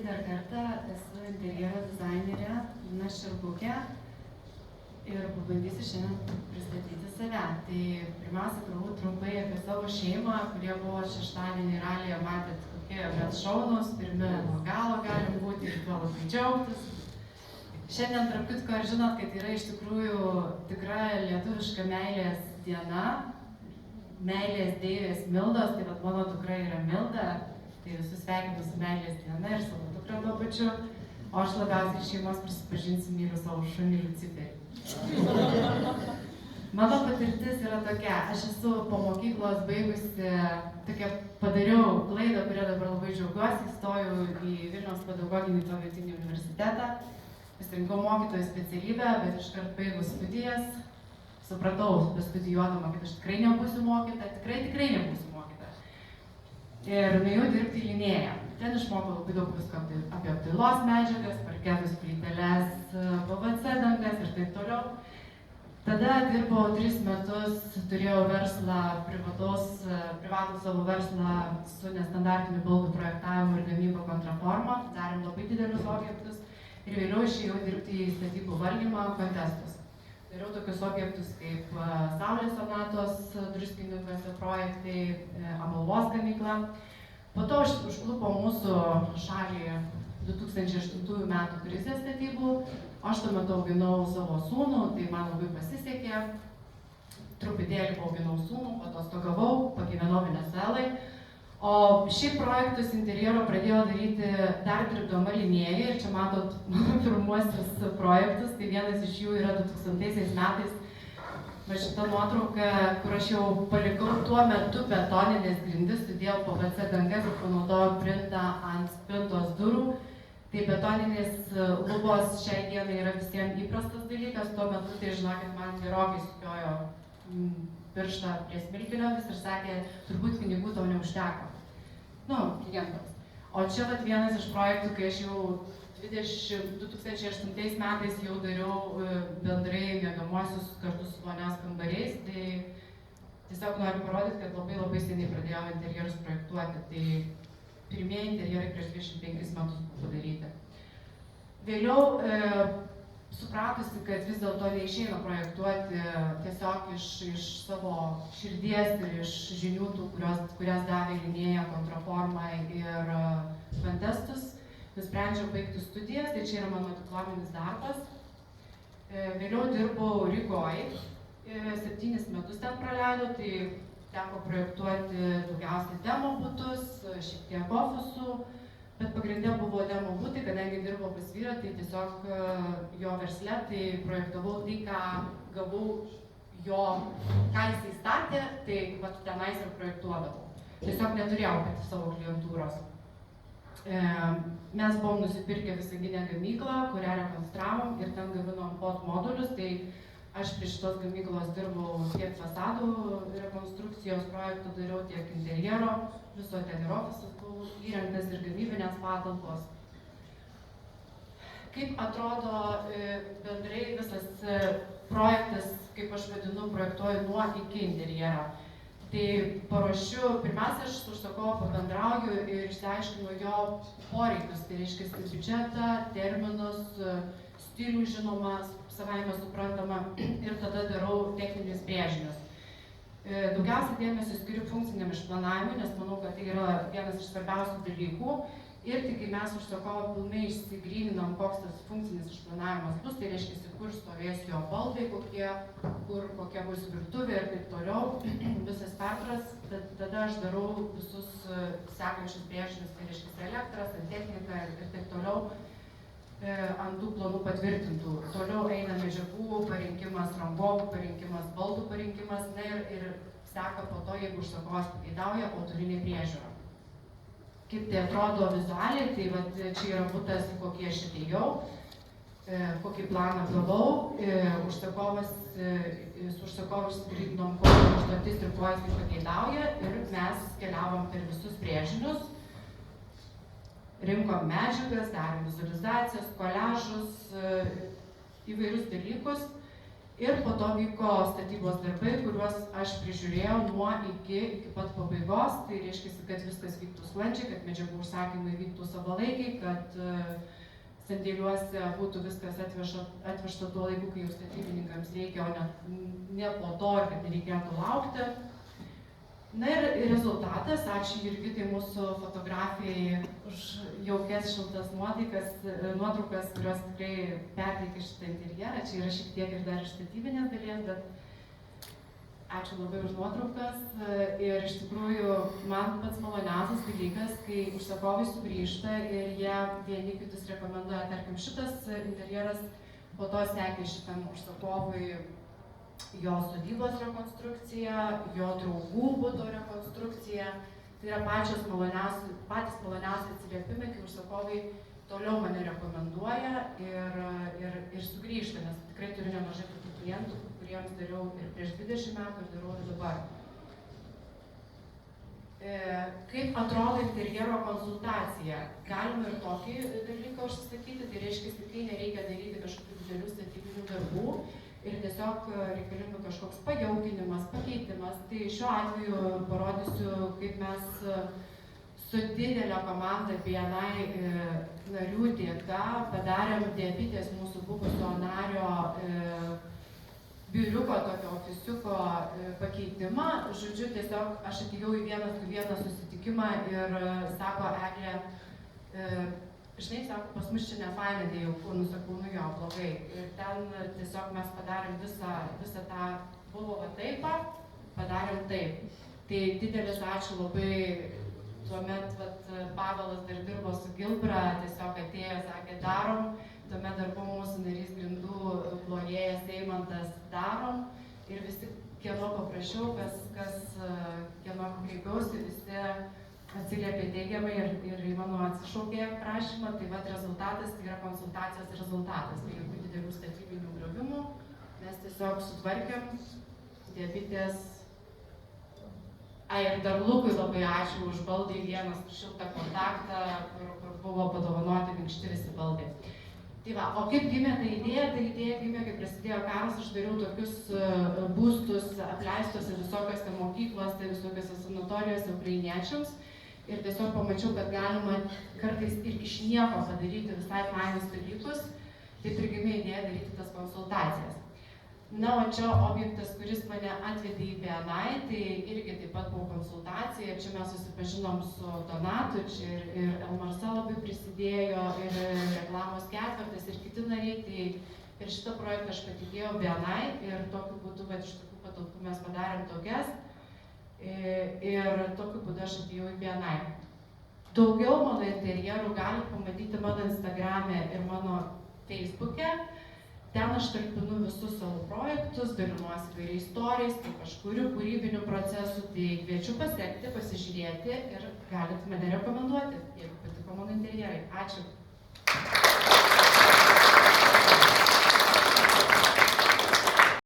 Sveiki dar kartą, esu interjero dizainerė Lina Šerbukė ir pabandysiu šiandien pristatyti save. Tai pirmiausia, turbūt trumpai apie savo šeimą, kurie buvo šeštadienį ralyje, matėt, kokie mes šaunūs, pirmi nuo galo galim būti ir tuo labai džiaugtis. Šiandien, tarp kitko, ar žinot, kad yra iš tikrųjų tikra lietuviška meilės diena, meilės deivės Mildos, tai vat mano dukra yra Milda. Tai visus sveikinu su meilės diena ir savo dukrą tuo pačiu, o aš labiausiai šeimos prisipažinsiu, myliu savo šunį Luciferį. Mano patirtis yra tokia, aš esu po mokyklos baigusi, padariau klaidą, kurią dabar labai džiaugiuosi, įstojau į Vilniaus pedagoginį tuometinį universitetą, pasirinkau mokytojo specialybę, bet iškart baigus studijas, supratau, bestudijuodama, kad aš tikrai nebūsiu mokyta, tikrai nebūsiu mokyta. Ir nuėjau dirbti į Linėją. Ten išmokau labai daug visko apie apdailos medžiagas, parketus, plyteles, PVC dangas ir taip toliau. Tada dirbau 3 metus, turėjau verslą, privatų savo verslą su nestandartiniu baldų projektavimu ir gamyba kontraforma. Darėm labai didelius objektus ir vėliau išėjau dirbti į statybų valdymą, kontestus. Dariau tokius objektus kaip Saulės sonatos druskininkuose projektai, Amalvos gamykla. Po to užklupo mūsų šalį 2008 metų krizė statybų. Aš tuo metu auginau savo sūnų, tai man labai pasisekė. Truputėlį paauginau sūnų, atostogavau, pagyvenau Venezuelai. O šiaip projektus interjero pradėjau daryti dar dirbdama Linėjoje ir čia matot mano pirmuosius projektus, tai vienas iš jų yra 2000 metais. Va šita nuotrauka, kur aš jau palikau tuo metu betoninės grindis, sudėjau PVC dangas ir panaudojau printą ant spintos durų. Tai betoninės lubos šiai dienai yra visiems įprastas dalykas, tuo metu tai žinokit man gerokai sukiojo pirštą prie smilkinio vis ir sakė, turbūt pinigų tau neužteko. Klientams. O čia vat vienas iš projektų, kai aš jau 2008 metais jau dariau bendrai miegamuosius kartu su vonios kambariais, tai tiesiog noriu parodyti, kad labai seniai pradėjome interjerus projektuoti. Tai pirmieji interjerai prieš 25 metus buvo padaryti. Vėliau supratusi, kad vis dėlto neišeina projektuoti tiesiog iš savo širdies ir iš žinių, kurias davė Linėja, kontraforma ir kontestus, nusprendžiau baigti studijas, tai čia yra mano diplominis darbas. Vėliau dirbau Rygoj, 7 metus ten praleidau, tai teko projektuoti daugiausiai demo butus, šiek tiek ofisų. Bet pagrindė buvo demo būti, kadangi dirbau pas vyrą, tai tiesiog jo versle, tai projektavau tai, ką gavau ką jisai statė, tai vat tenais ir projektuodavau. Tiesiog neturėjau pati savo klientūros. Mes buvom nusipirkę Visaginę gamyklą, kurią rekonstravom ir ten gaminom pod modulius, tai aš prie šitos gamyklos dirbau tiek fasadų rekonstrukcijos projektų dariau, tiek interjero, viso ten ir ofisas buvo įrengtas ir gamybinės patalpos. Kaip atrodo bendrai visas projektas, kaip aš vadinu, projektuoju nuo iki interjero. Tai paruošiu, pirmiausia, aš su užsakovu pabendrauju ir išsiaiškinu jo poreikius, tai reiškia biudžetą, terminus, stilių žinoma, savaime suprantama, ir tada darau techninius brėžinius. Daugiausiai dėmesio skiriu funkciniam išplanavimui, nes manau, kad tai yra vienas iš svarbiausių dalykų. Ir tik kai mes užsakovo pilnai išsigryninam, koks tas funkcinis išplanavimas bus, tai reiškia, kur stovės jo baldai, kokia bus virtuvė ir taip toliau, visas spektras, tada aš darau visus sekančius brėžinius, tai reiškia elektrą, santechniką ir taip toliau, ant tų planų patvirtintų. Toliau eina medžiagų parinkimas, rangovų parinkimas, baldų parinkimas, ir seka po to, jeigu užsakovas pageidauja, autorinė priežiūra. Kaip tai atrodo vizualiai, tai vat, čia yra butas, kokį aš atėjau, kokį planą gavau, su užsakovu išsigrydinom, kokią užduotis ir ko jis pageidauja, ir mes keliavom per visus brėžinius. Rinkom medžiagas, darėm vizualizacijas, koliažus, įvairius dalykus Ir po to vyko statybos darbai, kuriuos aš prižiūrėjau nuo iki pat pabaigos. Tai reiškia, kad viskas vyktų sklandžiai, kad medžiagų užsakymai vyktų savalaikiai, kad sandėliuose būtų viskas atvežta tuo laiku, kai jau statybininkams reikia, o ne po to, ir kad nereikėtų laukti. Na ir rezultatas, ačiū Jurgitai mūsų fotografijai už jaukias šiltas nuotraukas, kurios tikrai perteikia šitą interjerą. Čia yra šiek tiek ir dar iš statybinės dalies, bet ačiū labai už nuotraukas. Ir iš tikrųjų man pats maloniausias dalykas, kai užsakovai sugrįžta ir jie vieni kitus rekomenduoja, tarkim, šitas interjeras, po to sekė šitam užsakovui jo sodybos rekonstrukcija, jo draugų buto rekonstrukcija. Tai yra patys maloniausi atsiliepimai, kai užsakovai toliau mane rekomenduoja ir sugrįžta, nes tikrai turiu nemažai tokių klientų, kuriems dariau ir prieš 20 metų ir darau ir dabar. Kaip atrodo interjero konsultacija? Galima ir tokį dalyką užsisakyti, tai reiškia, kai nereikia daryti kažkokių didelių statybinių darbų, ir tiesiog reikalinga kažkoks pajaukinimas, pakeitimas. Tai šiuo atveju parodysiu, kaip mes su didelė komanda BNI narių dėka padarėm Diabitės mūsų buvusio nario biuriuko, tokio ofisiuko pakeitimą. Žodžiu, tiesiog aš atėjau į vieną susitikimą ir sako Eglė, žinai, sako, pas mus čia nefaina dėjau kūnų, sakau, nu jo, blogai. Ir ten tiesiog mes padarėm visą tą, buvo va taip, padarėm taip. Tai didelis ačiū labai, tuomet Pavelas dar dirbo su Gilbra, tiesiog atėjo, sakė, darom, tuomet dar buvo mūsų narys grindų plojėjas Eimantas, darom. Ir visi, kieno paprašiau, kieno kreipiausi, visi atsiliepė teigiamai ir į mano atsišaukė prašymą, tai vat rezultatas, tai yra konsultacijos rezultatas, tai jokių didelių statybinių griovimų, mes tiesiog sutvarkėm Diabitės. Ir dar Lukui labai ačiū už baldai vienas šiltą kontaktą, kur buvo padovanoti minkšti visi baldai. Tai va, o kaip gimė ta idėja? Ta idėja gimė, kai prasidėjo karas, aš dariau tokius būstus apleistose visokiose mokyklose, visokiose sanatorijose ukrainiečiams. Ir tiesiog pamačiau, kad galima kartais ir iš nieko padaryti visai fainus dalykus, taip ir gimė idėja daryti tas konsultacijas. Na, o čia objektas, kuris mane atvedė į BNI, tai irgi taip pat buvo konsultacija. Čia mes susipažinom su Donatu, čia ir Elmarsa labai prisidėjo, ir reklamos ketvirtas, ir kiti nariai. Tai per šitą projektą aš patikėjau BNI ir tokiu būdu, iš tokių patalpų mes padarėm tokias. Ir tokiu būdu aš atėjau į BNI. Daugiau mano interjerų galite pamatyti mano Instagrame ir mano Facebook'e. Ten aš talpinu visus savo projektus, dalinuosi įvairiais istorijais, kaip aš kuriu kūrybinių procesų, tai kviečiu pasiekti, pasižiūrėti ir galite mane rekomenduoti, jeigu patiko mano interjerai. Ačiū.